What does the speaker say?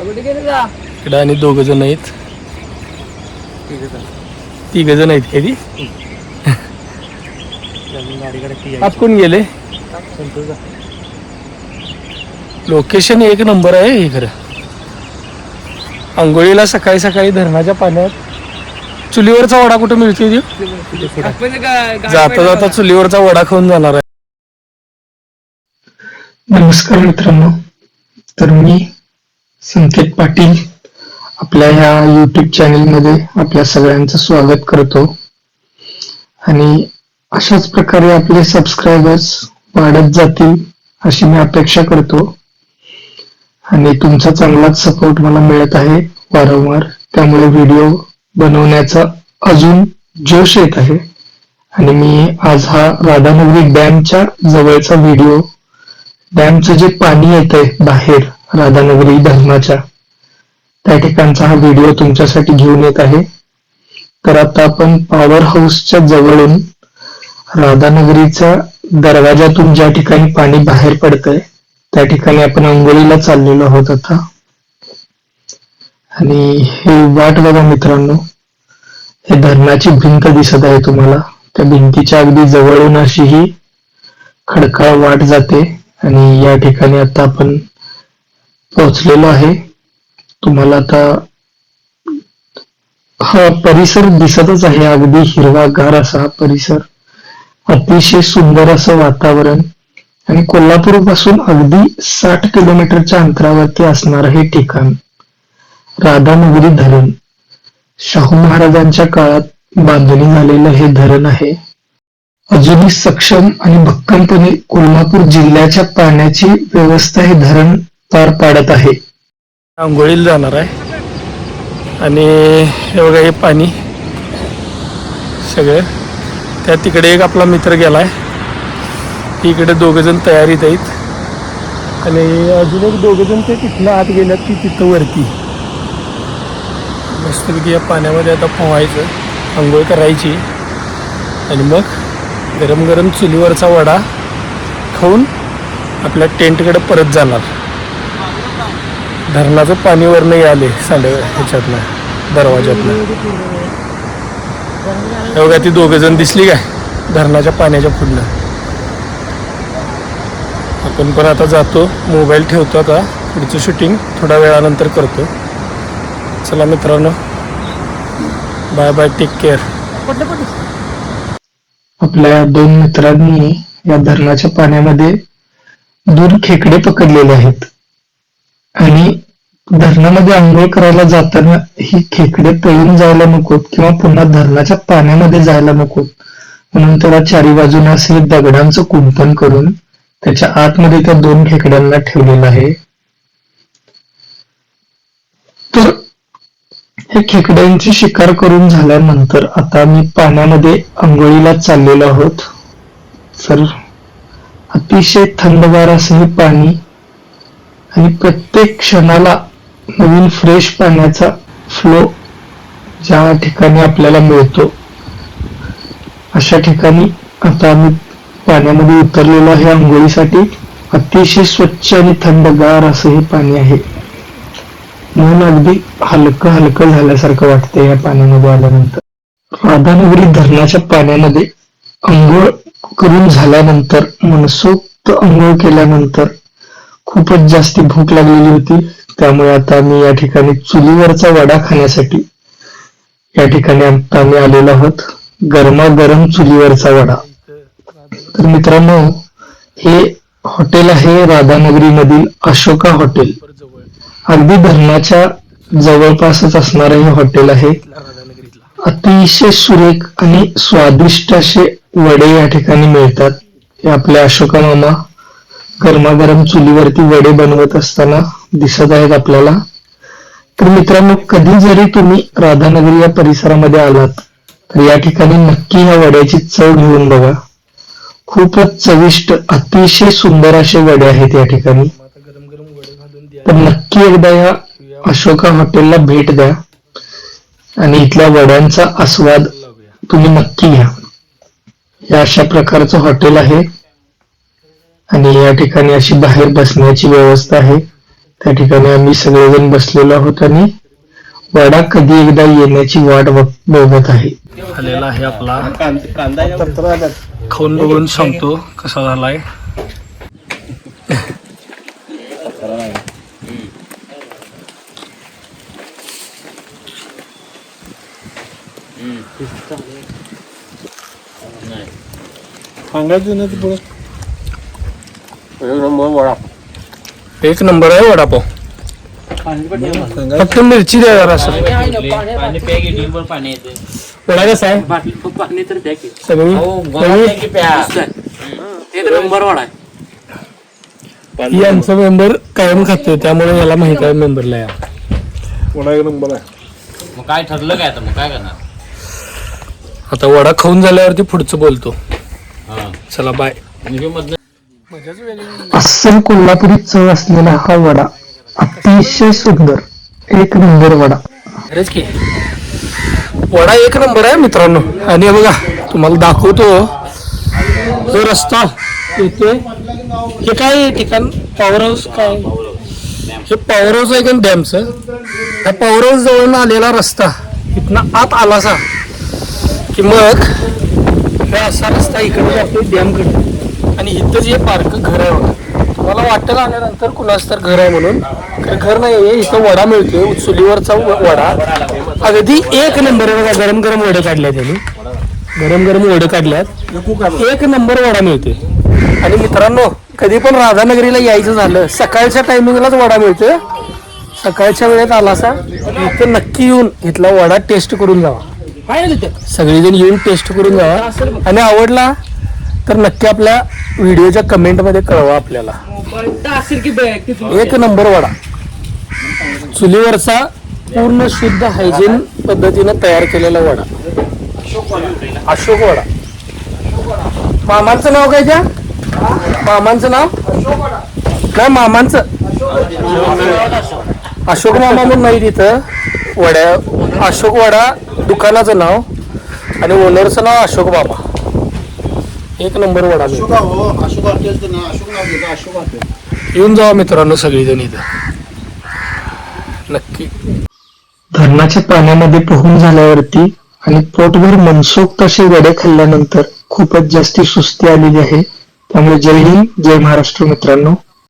इकडे आणि 2 जण आहेत. 3 जण आहेत कधी आत कोण गेले. लोकेशन एक नंबर आहे हे खरं. आंघोळीला सकाळी सकाळी धरणाच्या पाण्यात चुलीवरचा वडा कुठं मिळतोय. जाता जाता चुलीवरचा वडा खाऊन जाणार आहे. नमस्कार मित्रांनो, तर मी संकेत पाटील आपल्या ह्या YouTube चॅनलमध्ये आपल्या सगळ्यांचं स्वागत करतो आणि अशाच प्रकारे आपले सबस्क्रायबर्स वाढत जातील अशी मी अपेक्षा करतो आणि तुमचा चांगलाच सपोर्ट मला मिळत आहे वारंवार. त्यामुळे व्हिडिओ बनवण्याचा अजून जोश येत आहे आणि मी आज हा राधानगरी डॅमच्या जवळचा व्हिडिओ, डॅमचं जे पाणी येतंय बाहेर राधानगरी धरणाच्या त्या ठिकाणचा हा व्हिडिओ तुमच्यासाठी घेऊन येत आहे. तर आता आपण पॉवर हाऊसच्या जवळून राधानगरीच्या दरवाजातून ज्या ठिकाणी पाणी बाहेर पडतंय त्या ठिकाणी आपण आंघोळीला चाललेलो आहोत आता. आणि हे वाट बघा मित्रांनो, हे धरणाची भिंत दिसत आहे तुम्हाला. त्या भिंतीच्या अगदी जवळून अशी ही खडकाळ वाट जाते आणि या ठिकाणी आता आपण पोहोचलेलो आहे. तुम्हाला आता हा परिसर दिसतच आहे, अगदी हिरवागार असा परिसर, अतिशय सुंदर असं वातावरण आणि कोल्हापूर पासून अगदी 60 किलोमीटरच्या अंतरावरती असणार हे ठिकाण राधानगरी धरण. शाहू महाराजांच्या काळात बांधणी झालेलं हे धरण आहे. अजूनही सक्षम आणि भक्कमपणे कोल्हापूर जिल्ह्याच्या पाण्याची व्यवस्था हे धरण पार पाडत आहे. आंघोळीला जाणार आहे आणि हे बघा हे पाणी सगळं त्या तिकडे एक आपला मित्र गेलाय, इकडे 2 जण तयारीत आहेत आणि अजून एक 2 जण ते तिथलं आत गेल्यात की तिथं वरती. मस्तपैकी या पाण्यामध्ये आता पोहायचं, आंघोळ करायची आणि मग गरम गरम चुलीवरचा वडा खाऊन आपल्या टेंटकडे परत जाणार. धरणाचं पाणी वरनं आले ह्याच्यातनं दरवाज्यातनं. बघा ती 2 जण दिसली काय धरणाच्या पाण्याच्या पुढनं. आपण पण आता जातो, मोबाईल ठेवतो, आता पुढचं शूटिंग थोड्या वेळानंतर करतो. चला मित्रांनो, बाय बाय, टेक केअर. आपल्या 2 मित्रांनी या धरणाच्या पाण्यामध्ये 2 खेकडे पकडलेले आहेत आणि धरणामध्ये आंघोळ करायला जाताना ही खेकडे पळून जायला नकोत किंवा पुन्हा धरणाच्या पाण्यामध्ये जायला नकोत म्हणून त्याला चारी बाजूने असे दगडांचं कुंपण करून त्याच्या आतमध्ये त्या 2 खेकड्यांना ठेवलेलं आहे. तर हे खेकड्यांची शिकार करून झाल्यानंतर आता मी पाण्यामध्ये आंघोळीला चाललेलो आहोत. तर अतिशय थंडगार असं हे पाणी आणि प्रत्येक क्षणाला नवीन फ्रेश पाण्याचा फ्लो ज्या ठिकाणी आपल्याला मिळतो अशा ठिकाणी आता आम्ही पाण्यामध्ये उतरलेलो आहे आंघोळीसाठी. अतिशय स्वच्छ आणि थंडगार असं हे पाणी आहे, म्हणून अगदी हलकं हलकं झाल्यासारखं वाटतंय या पाण्यामध्ये आल्यानंतर. राधानगरी धरणाच्या पाण्यामध्ये आंघोळ करून झाल्यानंतर, मनसोक्त आंघोळ केल्यानंतर खूपच जास्ती भूक लागलेली होती. त्यामुळे आता मी या ठिकाणी चुलीवरचा वडा खाण्यासाठी या ठिकाणी आता आम्ही आलेलो आहोत. गरमागरम चुलीवरचा वडा. तर मित्रांनो, हे हॉटेल आहे राधानगरी मधील अशोका हॉटेल. अगदी धरणाच्या जवळपासच असणारं हे हॉटेल आहे. अतिशय सुरेख आणि स्वादिष्ट असे वडे या ठिकाणी मिळतात. हे आपले अशोका मामा गरमागरम चुलीवरती वडे बनवत असताना दिसत आहेत आपल्याला. तर मित्रांनो, कधी जरी तुम्ही राधानगरी या परिसरामध्ये आलात तर या ठिकाणी नक्की ह्या वड्याची चव घेऊन बघा. खूपच चविष्ट, अतिशय सुंदर असे वडे आहेत या ठिकाणी. तर नक्की एकदा या अशोका हॉटेलला भेट द्या आणि इथल्या वड्यांचा आस्वाद तुम्ही नक्की घ्या. या अशा प्रकारचं हॉटेल आहे आणि या ठिकाणी अशी बाहेर बसण्याची व्यवस्था आहे. त्या ठिकाणी आम्ही सगळेजण बसलेलो आहोत आणि वडा कधी एकदा येण्याची वाट बघत आहे. आलेला आहे आपला खाऊन बघून सांगतो कसा झालाय. एक नंबर आहे वडापाव. फक्त मिरची द्या जरा असं. वडा कसा आहे सगळी ही आमचा मेंबर कायम खातोय त्यामुळे याला माहित आहे मेंबरला या वडा एक नंबर आहे. मग काय ठरलं काय आता मग काय करणार. आता वडा खाऊन झाल्यावरती पुढचं बोलतो. चला बाय. अस्सल कोल्हापुरी चव असलेला हा वडा अतिशय सुंदर, एक नंबर वडा. खरंच की वडा एक नंबर आहे मित्रांनो. आणि हे बघा तुम्हाला दाखवतो जो रस्ता येतोय हे काय ठिकाण पॉवर हाऊस काय हे पॉवर हाऊस आहे का डॅमचं. त्या पॉवर हाऊस जवळ आलेला रस्ता इथनं आत आलासा की मग हे असा रस्ता इकडे जातो डॅमकडे आणि इथं जे पार्क घर आहे बघा. तुम्हाला वाटेल आल्यानंतर कुणाच तर घर आहे म्हणून घर नाही आहे. इथं वडा मिळतोय चुलीवरचा वडा अगदी एक नंबर आहे बघा. गरम गरम वडे काढल्यात त्यांनी गरम गरम वडे काढल्यात एक नंबर वडा मिळतोय. आणि मित्रांनो कधी पण राधानगरीला यायचं झालं सकाळच्या टायमिंगलाच वडा मिळतोय. सकाळच्या वेळेत आलासा इथं नक्की येऊन इथला वडा टेस्ट करून जावा. सगळेजण येऊन टेस्ट करून जावा आणि आवडला तर नक्की आपल्या व्हिडिओच्या कमेंटमध्ये कळवा आपल्याला. एक नंबर वडा चुलीवरचा पूर्ण शुद्ध हायजीन पद्धतीने तयार केलेला वडा अशोक वडा. मामांचं नाव काय त्या मामांचं नाव काय मामांचं अशोक मामा म्हणून नाही तिथं वड्या अशोक वडा दुकानाचं नाव आणि ओनरचं नाव अशोक बाबा. एक नंबर वडा येऊन जावा मित्रांनो सगळीजण इथं नक्की. धरणाच्या पाण्यामध्ये पोहून झाल्यावरती आणि पोटभर मनसोक्त असे वडे खाल्ल्यानंतर खूपच जास्ती सुस्ती आलेली आहे. त्यामुळे जय हिंद जय महाराष्ट्र मित्रांनो.